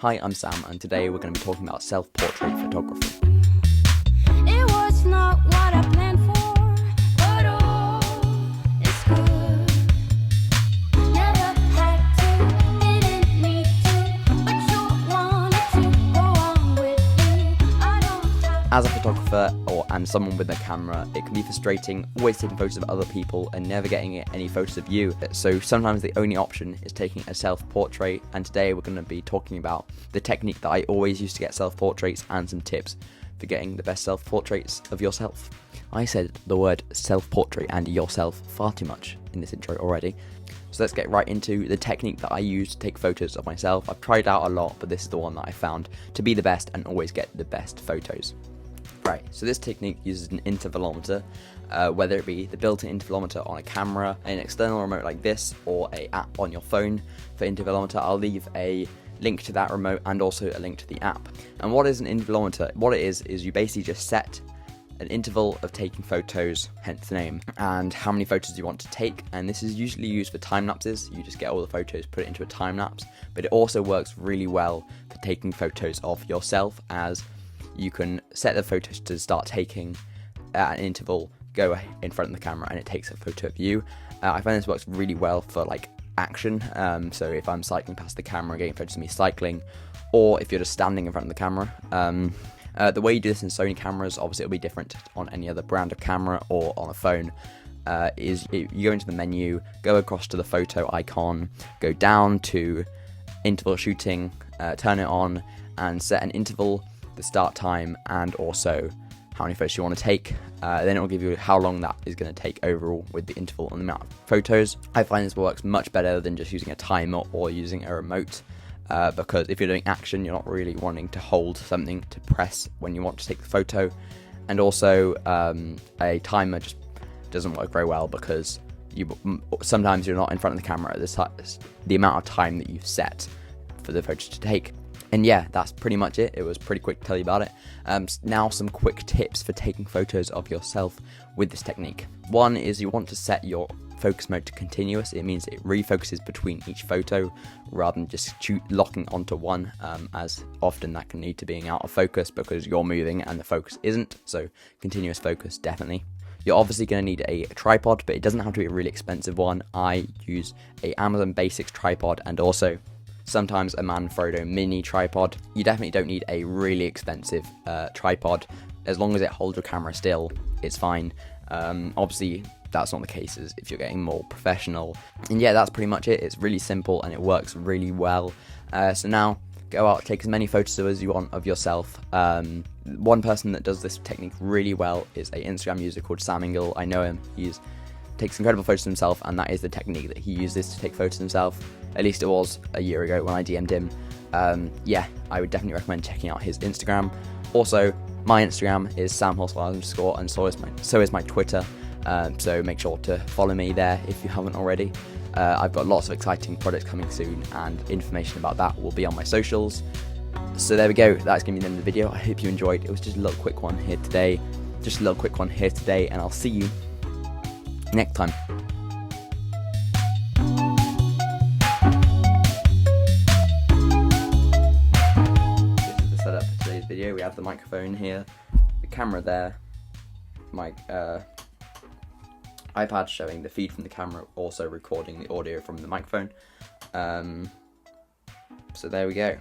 Hi, I'm Sam, and today we're going to be talking about self-portrait photography. It was not what I planned for, but oh, it's good. Never had to, didn't need to, but you wanted to go on with me. I don't have As a photographer and someone with a camera, it can be frustrating always taking photos of other people and never getting any photos of you. So sometimes the only option is taking a self-portrait, and today we're going to be talking about the technique that I always use to get self-portraits and some tips for getting the best self-portraits of yourself. I said the word self-portrait and yourself far too much in this intro already. So let's get right into the technique that I use to take photos of myself. I've tried out a lot, but this is the one that I found to be the best and always get the best photos. Right, so this technique uses an intervalometer, whether it be the built-in intervalometer on a camera, an external remote like this, or an app on your phone for intervalometer. I'll leave a link to that remote and also a link to the app. And what is an intervalometer? What it is you basically just set an interval of taking photos, hence the name, and how many photos you want to take. And this is usually used for time lapses. You just get all the photos, put it into a time lapse, but it also works really well for taking photos of yourself, as you can set the photos to start taking at an interval, go in front of the camera, and it takes a photo of you. I find this works really well for like action, so if I'm cycling past the camera, getting photos of me cycling, or if you're just standing in front of the camera. The way you do this in Sony cameras, obviously it'll be different on any other brand of camera or on a phone, is you go into the menu, go across to the photo icon, go down to interval shooting, turn it on, and set an interval, the start time, and also how many photos you want to take. Then it will give you how long that is going to take overall with the interval and the amount of photos. I find this works much better than just using a timer or using a remote, because if you're doing action, you're not really wanting to hold something to press when you want to take the photo. And also a timer just doesn't work very well, because sometimes you're not in front of the camera at the amount of time that you've set for the photos to take. And yeah, that's pretty much it. It was pretty quick to tell you about it. Now some quick tips for taking photos of yourself with this technique. One is you want to set your focus mode to continuous. It means it refocuses between each photo rather than just locking onto one, as often that can lead to being out of focus because you're moving and the focus isn't. So continuous focus, definitely. You're obviously going to need a tripod, but it doesn't have to be a really expensive one. I use a Amazon Basics tripod and also sometimes a Manfrotto mini tripod. You definitely don't need a really expensive tripod. As long as it holds your camera still, it's fine. Obviously, that's not the case if you're getting more professional. And yeah, that's pretty much it. It's really simple and it works really well. So now, go out, take as many photos as you want of yourself. One person that does this technique really well is an Instagram user called Sam Ingle. I know him. He takes incredible photos of himself, and that is the technique that he uses to take photos of himself. At least it was a year ago when I DM'd him. Yeah, I would definitely recommend checking out his Instagram. Also, my Instagram is samhorse_, and so is my Twitter. So make sure to follow me there if you haven't already. I've got lots of exciting projects coming soon, and information about that will be on my socials. So there we go. That's going to be the end of the video. I hope you enjoyed. It was just a little quick one here today. And I'll see you next time. This is the setup for today's video. We have the microphone here, the camera there, my iPad showing the feed from the camera, also recording the audio from the microphone. So there we go.